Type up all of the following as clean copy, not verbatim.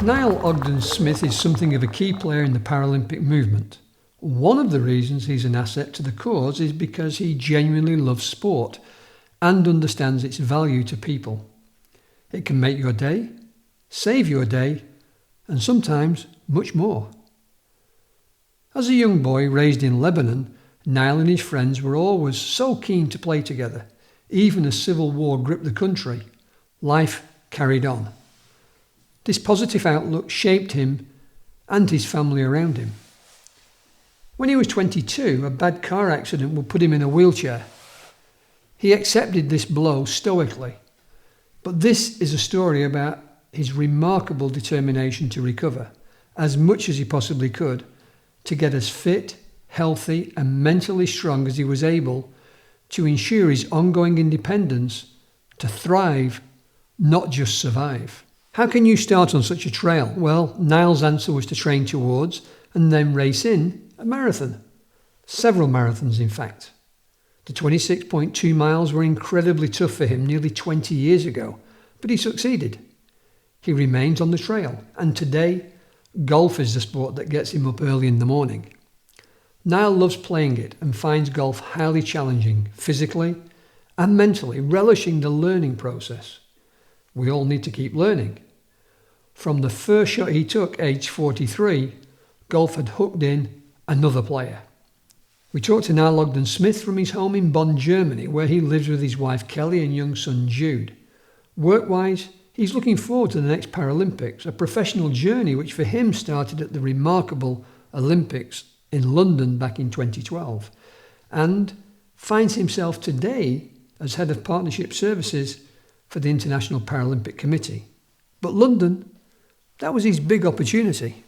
Nael Ogden Smith is something of a key player in the Paralympic movement. One of the reasons he's an asset to the cause is because he genuinely loves sport and understands its value to people. It can make your day, save your day, and sometimes much more. As a young boy raised in Lebanon, Nael and his friends were always so keen to play together. Even as civil war gripped the country, life carried on. This positive outlook shaped him and his family around him. When he was 22, a bad car accident would put him in a wheelchair. He accepted this blow stoically. But this is a story about his remarkable determination to recover, as much as he possibly could, to get as fit, healthy and mentally strong as he was able to ensure his ongoing independence, to thrive, not just survive. How can you start on such a trail? Well, Nael's answer was to train towards and then race in a marathon. Several marathons, in fact. The 26.2 miles were incredibly tough for him nearly 20 years ago, but he succeeded. He remains on the trail, and today, golf is the sport that gets him up early in the morning. Nael loves playing it and finds golf highly challenging, physically and mentally, relishing the learning process. We all need to keep learning. From the first shot he took, aged 43, golf had hooked in another player. We talked to Nael Ogden Smith from his home in Bonn, Germany, where he lives with his wife Kelly and young son Jude. Work-wise, he's looking forward to the next Paralympics, a professional journey which for him started at the remarkable Olympics in London back in 2012, and finds himself today as head of partnership services for the International Paralympic Committee. But London, that was his big opportunity.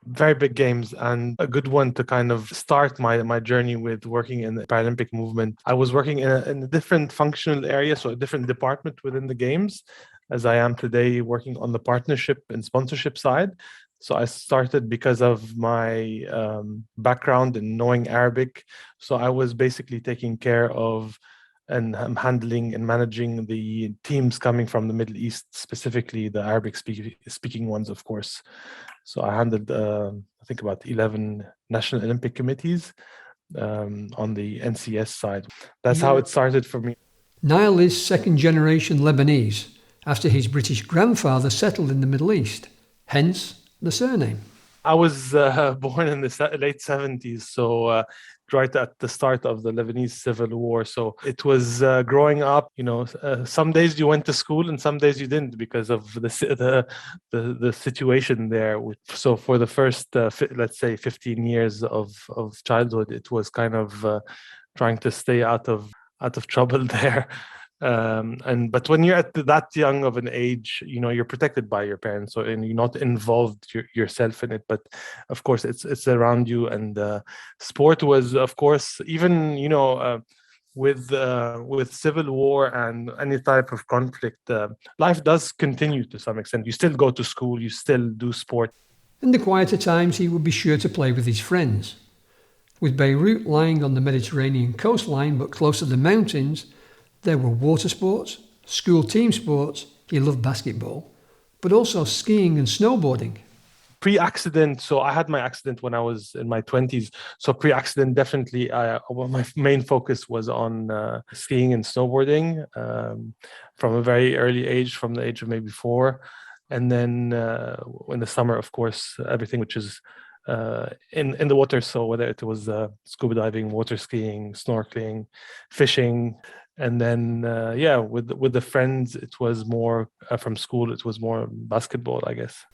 Very big games, and a good one to kind of start my journey with working in the Paralympic movement. I was working in a different functional area, so a different department within the games, as I am today working on the partnership and sponsorship side. So I started because of my background in knowing Arabic. So I was basically taking care of and handling and managing the teams coming from the Middle East, specifically the Arabic speaking ones, of course. So I handled, I think, about 11 National Olympic committees on the NCS side. That's how it started for me. Nael is second generation Lebanese, after his British grandfather settled in the Middle East, hence the surname. I was born in the late 70s, so right at the start of the Lebanese Civil War. So it was growing up, some days you went to school and some days you didn't because of the situation there. So for the first, let's say, 15 years of childhood, it was kind of trying to stay out of trouble there. But when you're at that young of an age, you're protected by your parents, and you're not involved yourself in it. But of course, it's around you. And sport was, of course, even with civil war and any type of conflict, life does continue to some extent. You still go to school, you still do sport. In the quieter times, he would be sure to play with his friends. With Beirut lying on the Mediterranean coastline but close to the mountains, there were water sports, school team sports. He loved basketball, but also skiing and snowboarding. Pre-accident, so I had my accident when I was in my 20s. So pre-accident, definitely, my main focus was on skiing and snowboarding from a very early age, from the age of maybe 4. And then in the summer, of course, everything which is in the water. So whether it was scuba diving, water skiing, snorkeling, fishing. And then, with the friends, it was more from school. It was more basketball, I guess.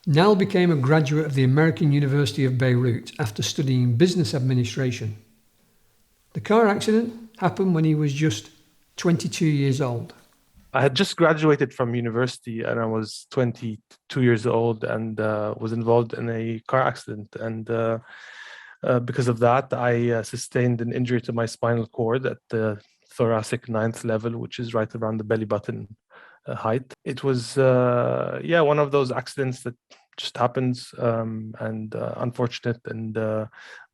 Nael became a graduate of the American University of Beirut after studying business administration. The car accident happened when he was just 22 years old. I had just graduated from university and I was 22 years old and was involved in a car accident. And because of that, I sustained an injury to my spinal cord at the thoracic 9th level, which is right around the belly button height. It was, one of those accidents that just happens and unfortunate, and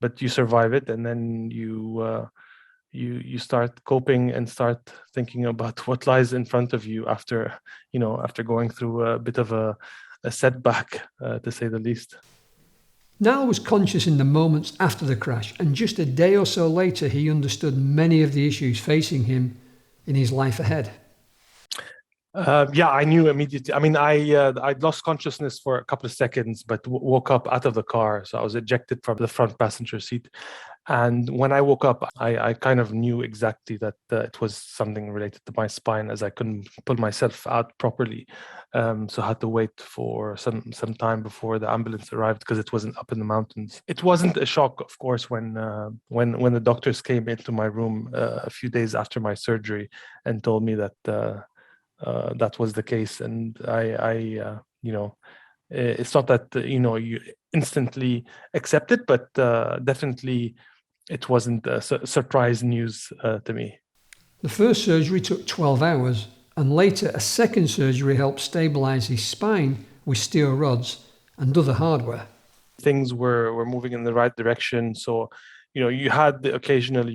but you survive it, and then you you start coping and start thinking about what lies in front of you after going through a bit of a setback, to say the least. Niall was conscious in the moments after the crash, and just a day or so later, he understood many of the issues facing him in his life ahead. Yeah, I knew immediately. I mean, I'd lost consciousness for a couple of seconds, but woke up out of the car. So I was ejected from the front passenger seat. And when I woke up, I kind of knew exactly that it was something related to my spine, as I couldn't pull myself out properly. So I had to wait for some time before the ambulance arrived because it wasn't up in the mountains. It wasn't a shock, of course, when the doctors came into my room a few days after my surgery and told me that that was the case. And it's not that you instantly accept it, but definitely it wasn't surprise news to me. The first surgery took 12 hours, and later a second surgery helped stabilise his spine with steel rods and other hardware. Things were moving in the right direction. So, you had the occasional,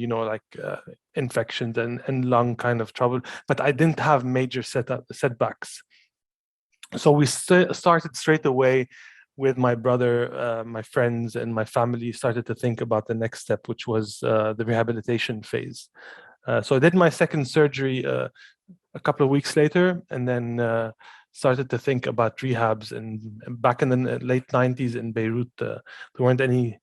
infections and lung kind of trouble, but I didn't have major setbacks. So we started straight away with my brother, my friends, and my family started to think about the next step, which was the rehabilitation phase. So I did my second surgery a couple of weeks later, and then started to think about rehabs. And back in the late 90s in Beirut, there weren't any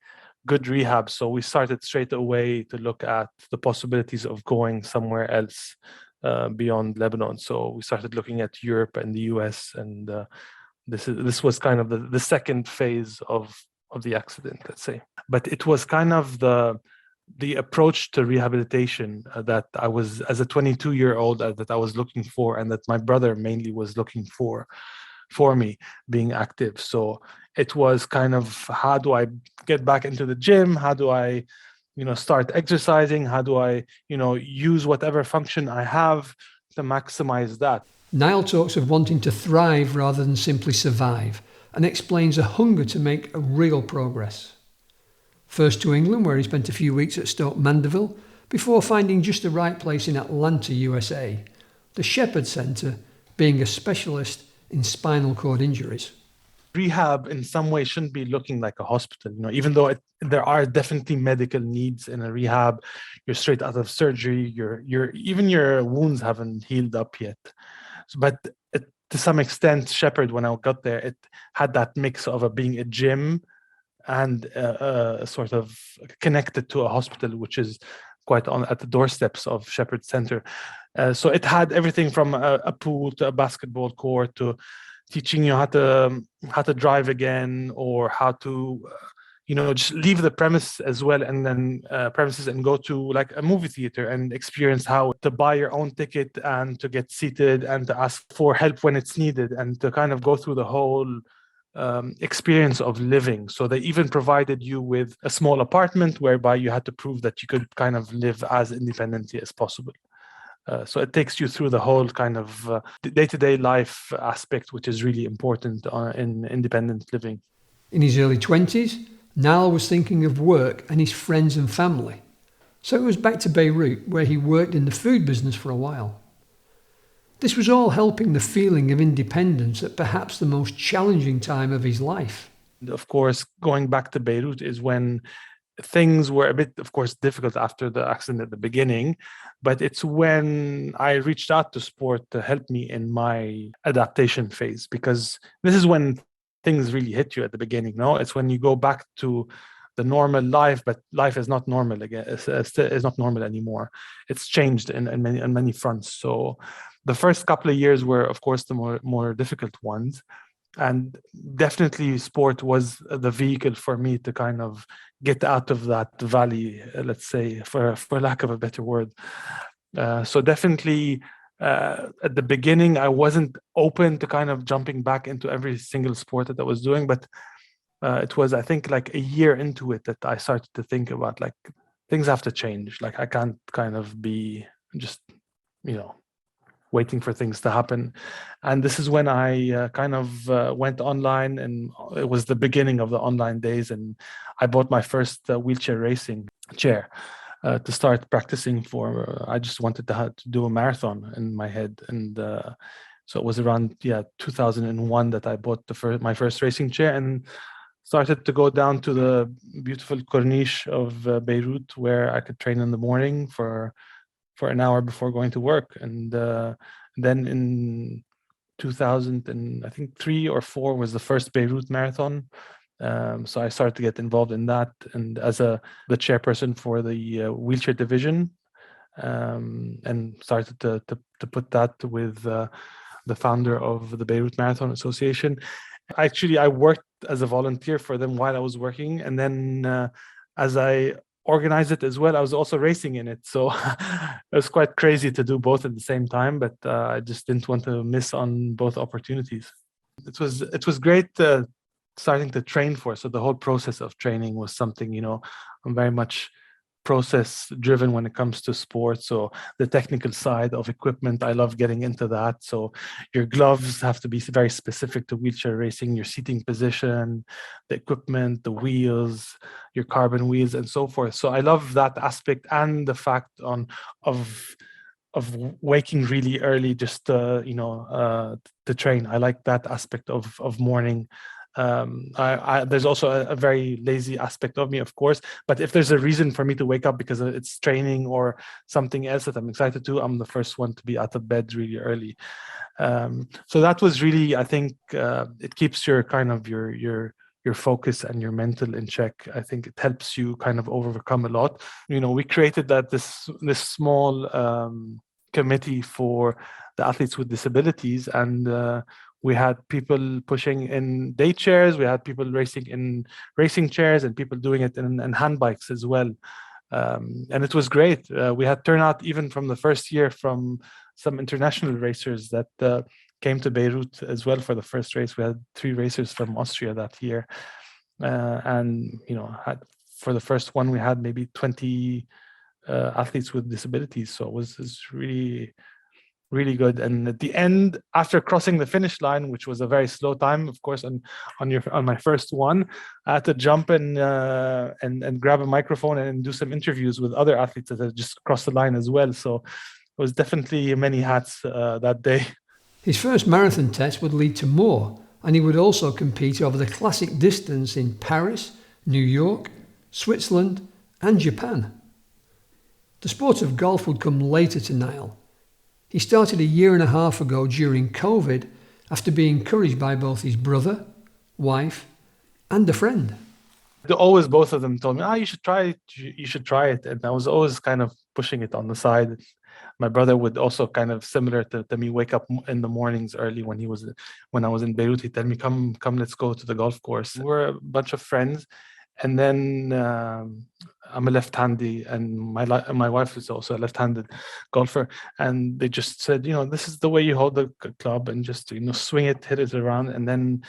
good rehabs. So we started straight away to look at the possibilities of going somewhere else beyond Lebanon. So we started looking at Europe and the US, and this was kind of the second phase of the accident, let's say. But it was kind of the approach to rehabilitation that I was, as a 22-year-old, that I was looking for, and that my brother mainly was looking for me, being active. So it was kind of, how do I get back into the gym? How do I start exercising? How do I use whatever function I have to maximize that? Niall talks of wanting to thrive rather than simply survive, and explains a hunger to make a real progress. First to England, where he spent a few weeks at Stoke Mandeville, before finding just the right place in Atlanta, USA, the Shepherd Centre being a specialist in spinal cord injuries. Rehab in some way shouldn't be looking like a hospital, even though there are definitely medical needs in a rehab. You're straight out of surgery, even your wounds haven't healed up yet. But to some extent, Shepherd, when I got there, it had that mix of being a gym and sort of connected to a hospital, which is quite at the doorsteps of Shepherd Center. So it had everything from a pool to a basketball court to teaching you how to drive again, or how to just leave the premise as well, and then premises, and go to like a movie theater and experience how to buy your own ticket and to get seated and to ask for help when it's needed, and to kind of go through the whole experience of living. So they even provided you with a small apartment whereby you had to prove that you could kind of live as independently as possible. So it takes you through the whole kind of day-to-day life aspect, which is really important in independent living. In his early 20s, Nael was thinking of work and his friends and family. So it was back to Beirut, where he worked in the food business for a while. This was all helping the feeling of independence at perhaps the most challenging time of his life. Of course, going back to Beirut is when things were a bit, of course, difficult after the accident at the beginning, but it's when I reached out to sport to help me in my adaptation phase, because this is when things really hit you at the beginning. No, it's when you go back to the normal life, but life is not normal again. It's not normal anymore. It's changed in many fronts. So the first couple of years were, of course, the more difficult ones. And definitely sport was the vehicle for me to kind of get out of that valley, let's say, for lack of a better word. So definitely at the beginning, I wasn't open to kind of jumping back into every single sport that I was doing. But it was, I think, like a year into it that I started to think about, like, things have to change. Like, I can't kind of be just, waiting for things to happen. And this is when I kind of went online, and it was the beginning of the online days, and I bought my first wheelchair racing chair. to start practicing for. I just wanted to do a marathon in my head, and so it was around 2001 that I bought my first racing chair and started to go down to the beautiful Corniche of Beirut, where I could train in the morning for an hour before going to work. And then in 2000, and I think 3 or 4 was the first Beirut marathon. So I started to get involved in that, and as the chairperson for the wheelchair division, and started to put that with the founder of the Beirut Marathon Association. Actually, I worked as a volunteer for them while I was working, and then as I organized it as well, I was also racing in it. So it was quite crazy to do both at the same time, but I just didn't want to miss on both opportunities. It was great starting to train for. So the whole process of training was something, I'm very much process driven when it comes to sports. So the technical side of equipment, I love getting into that. So your gloves have to be very specific to wheelchair racing, your seating position, the equipment, the wheels, your carbon wheels, and so forth. So I love that aspect, and the fact of waking really early just to train. I like that aspect of morning. There's also a very lazy aspect of me, of course, but if there's a reason for me to wake up because it's training or something else that I'm excited to, I'm the first one to be out of bed really early. So that was really, I think, it keeps your kind of your focus and your mental in check. I think it helps you kind of overcome a lot. We created this small committee for the athletes with disabilities, and we had people pushing in day chairs, we had people racing in racing chairs, and people doing it in hand bikes as well. And it was great. We had turnout even from the first year from some international racers that came to Beirut as well for the first race. We had 3 racers from Austria that year. And, for the first one, we had maybe 20 athletes with disabilities. So it was really, really good. And at the end, after crossing the finish line, which was a very slow time, of course, on my first one, I had to jump and grab a microphone and do some interviews with other athletes that had just crossed the line as well. So it was definitely many hats that day. His first marathon test would lead to more, and he would also compete over the classic distance in Paris, New York, Switzerland, and Japan. The sport of golf would come later to Nael. He started a year and a half ago during COVID after being encouraged by both his brother, wife, and a friend. Always both of them told me, you should try it, you should try it. And I was always kind of pushing it on the side. My brother would also kind of similar to me wake up in the mornings early when I was in Beirut. He'd tell me, come, let's go to the golf course. We're a bunch of friends. And then I'm a left-handy, and my wife is also a left-handed golfer. And they just said, this is the way you hold the club, and just swing it, hit it around, and then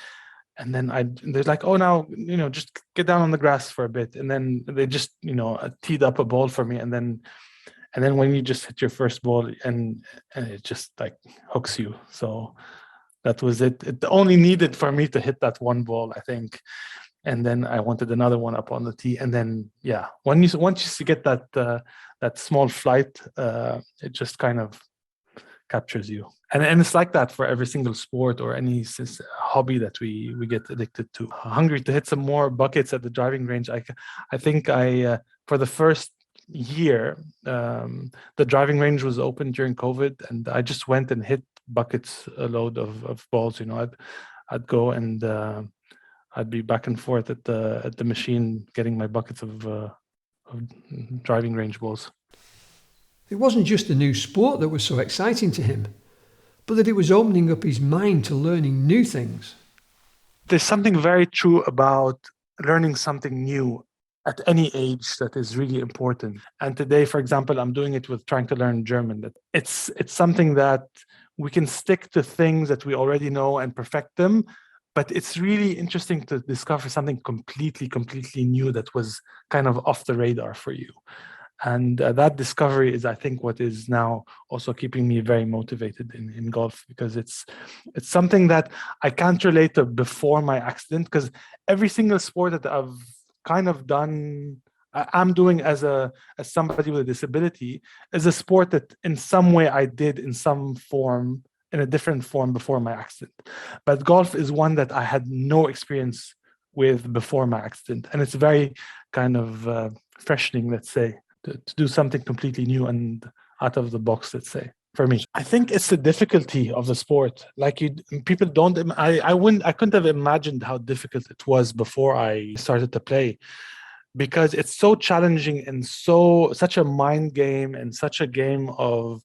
they're like, oh, now just get down on the grass for a bit, and then they just teed up a ball for me, and then when you just hit your first ball, and it just like hooks you. So that was it. It only needed for me to hit that one ball, I think. And then I wanted another one up on the tee, and then once you get that small flight, it just kind of captures you. And it's like that for every single sport or any hobby that we get addicted to. Hungry to hit some more buckets at the driving range. I think for the first year, the driving range was open during COVID, and I just went and hit buckets, a load of balls. I'd go and I'd be back and forth at the machine getting my buckets of driving range balls. It wasn't just the new sport that was so exciting to him, but that it was opening up his mind to learning new things. There's something very true about learning something new at any age that is really important. And today, for example, I'm doing it with trying to learn German. That it's something that we can stick to things that we already know and perfect them. But it's really interesting to discover something completely new that was kind of off the radar for you. And that discovery is, I think, what is now also keeping me very motivated in golf, because it's something that I can't relate to before my accident, because every single sport that I've kind of done I'm doing as somebody with a disability is a sport that in some way I did in some form, in a different form before my accident. But golf is one that I had no experience with before my accident. And it's very kind of freshening, let's say, to do something completely new and out of the box, let's say. For me, I think it's the difficulty of the sport. Like people don't. I couldn't have imagined how difficult it was before I started to play, because it's so challenging and such a mind game and such a game of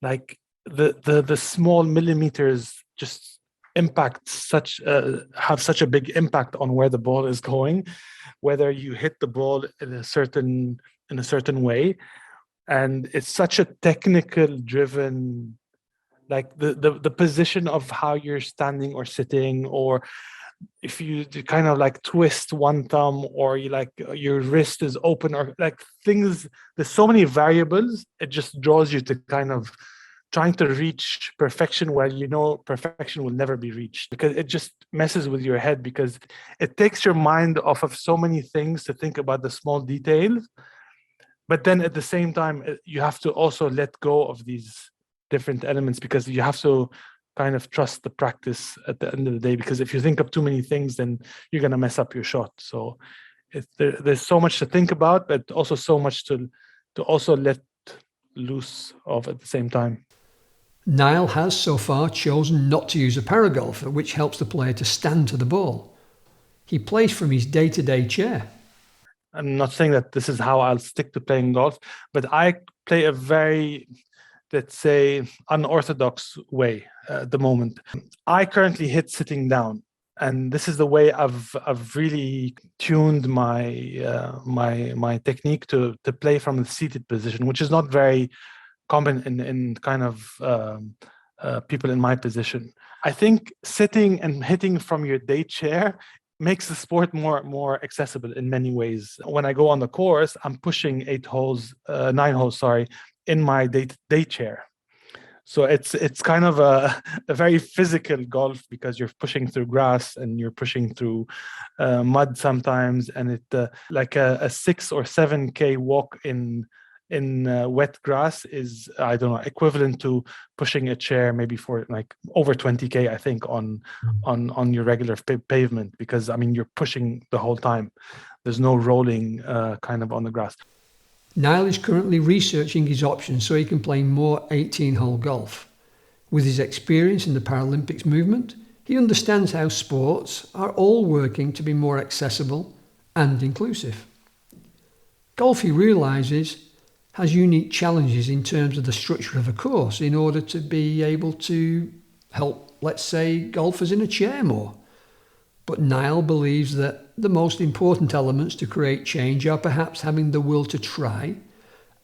like the small millimeters just impact such have such a big impact on where the ball is going, whether you hit the ball in a certain way. And it's such a technical driven, like the position of how you're standing or sitting, or if you kind of like twist one thumb, or you like your wrist is open, or like things, there's so many variables. It just draws you to kind of trying to reach perfection, where you know perfection will never be reached, because it just messes with your head, because it takes your mind off of so many things to think about the small details. But then at the same time, you have to also let go of these different elements, because you have to kind of trust the practice at the end of the day, because if you think of too many things, then you're going to mess up your shot. So there's so much to think about, but also so much to also let loose of at the same time. Nael has so far chosen not to use a paragolfer, which helps the player to stand to the ball. He plays from his day-to-day chair. I'm not saying that this is how I'll stick to playing golf, but I play a very, let's say, unorthodox way at the moment. I currently hit sitting down, and this is the way I've really tuned my technique to play from the seated position, which is not very common in kind of people in my position. I think sitting and hitting from your day chair makes the sport more accessible in many ways. When I go on the course, I'm pushing 9 holes, sorry, in my day chair. So it's kind of a very physical golf, because you're pushing through grass and you're pushing through mud sometimes, and it like a 6 or 7K walk in wet grass is, I don't know, equivalent to pushing a chair maybe for like over 20K, I think, on your regular pavement, because I mean you're pushing the whole time. There's no rolling kind of on the grass. Nael is currently researching his options so he can play more 18-hole golf. With his experience in the Paralympics movement, he understands how sports are all working to be more accessible and inclusive. Golf, he realises, has unique challenges in terms of the structure of a course in order to be able to help, let's say, golfers in a chair more. But Nael believes that the most important elements to create change are perhaps having the will to try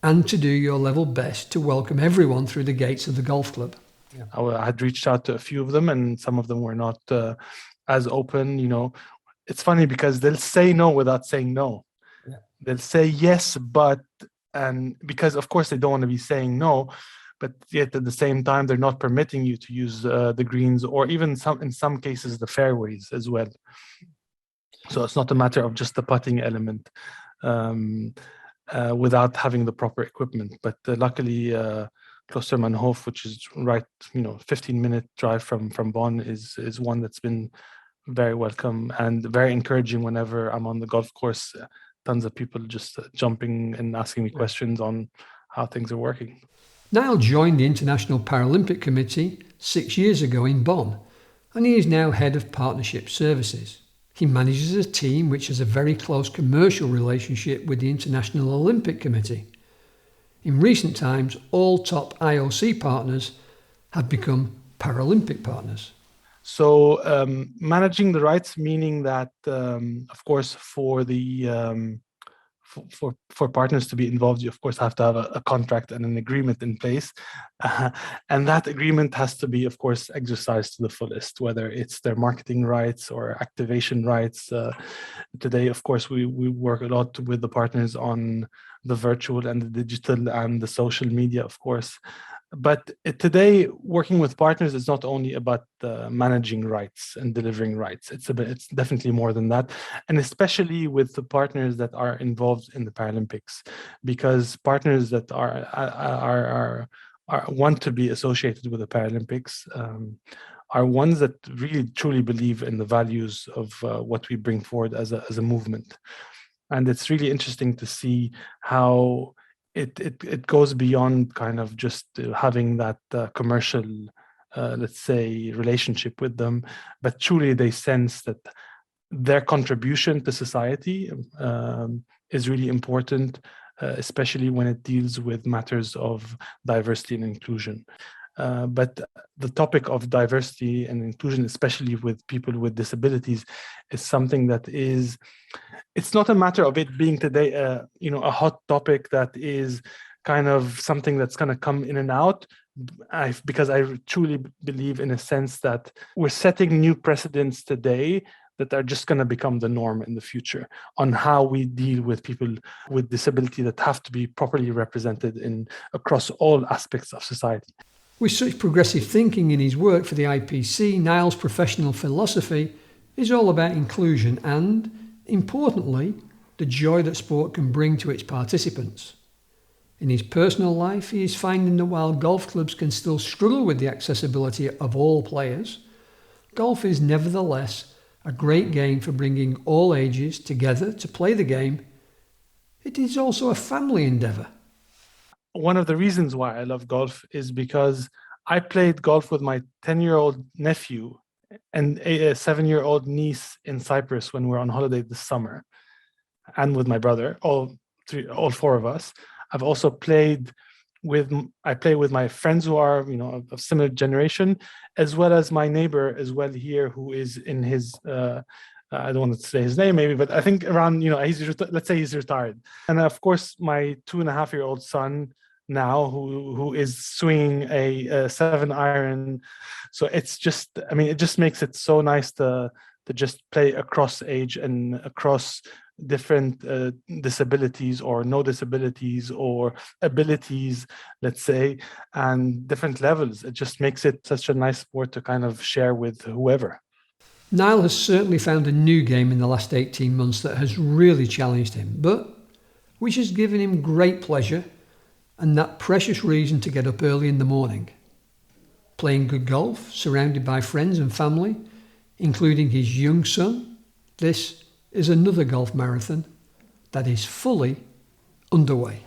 and to do your level best to welcome everyone through the gates of the golf club. Yeah. I had reached out to a few of them, and some of them were not as open. You know, it's funny because they'll say no without saying no. Yeah. They'll say yes, but, and because of course they don't want to be saying no, but yet at the same time they're not permitting you to use the greens, or even in some cases the fairways as well. So it's not a matter of just the putting element without having the proper equipment. But luckily, Kloostermanhof, which is right, 15-minute drive from Bonn, is one that's been very welcome and very encouraging. Whenever I'm on the golf course, tons of people just jumping and asking me questions on how things are working. Nael joined the International Paralympic Committee 6 years ago in Bonn, and he is now head of partnership services. He manages a team which has a very close commercial relationship with the International Olympic Committee. In recent times, all top IOC partners have become Paralympic partners. So managing the rights, meaning that, of course, for the for partners to be involved, you of course have to have a contract and an agreement in place, and that agreement has to be, of course, exercised to the fullest, whether it's their marketing rights or activation rights. Today, of course, we work a lot with the partners on the virtual and the digital and the social media, of course. But today, working with partners is not only about managing rights and delivering rights. It's definitely more than that, and especially with the partners that are involved in the Paralympics, because partners that are want to be associated with the Paralympics are ones that really truly believe in the values of what we bring forward as a movement. And it's really interesting to see how it goes beyond kind of just having that commercial, let's say, relationship with them, but truly they sense that their contribution to society is really important, especially when it deals with matters of diversity and inclusion. But the topic of diversity and inclusion, especially with people with disabilities, is something that is, it's not a matter of it being today, a hot topic that is kind of something that's going to come in and out. Because I truly believe, in a sense, that we're setting new precedents today that are just going to become the norm in the future on how we deal with people with disability that have to be properly represented across all aspects of society. With such progressive thinking in his work for the IPC, Nael's professional philosophy is all about inclusion and, importantly, the joy that sport can bring to its participants. In his personal life, he is finding that while golf clubs can still struggle with the accessibility of all players, golf is nevertheless a great game for bringing all ages together to play the game. It is also a family endeavour. One of the reasons why I love golf is because I played golf with my 10-year-old nephew and a 7-year-old niece in Cyprus when we were on holiday this summer, and with my brother, all four of us. I've also played with my friends who are, of similar generation, as well as my neighbor as well here, who is in his, I don't want to say his name maybe, but I think around, let's say he's retired. And of course, my 2.5-year-old son now, who is swinging a 7-iron. So it's just, it just makes it so nice to just play across age and across different disabilities or no disabilities or abilities, let's say, and different levels. It just makes it such a nice sport to kind of share with whoever. Nile has certainly found a new game in the last 18 months that has really challenged him, but which has given him great pleasure and that precious reason to get up early in the morning. Playing good golf, surrounded by friends and family, including his young son, this is another golf marathon that is fully underway.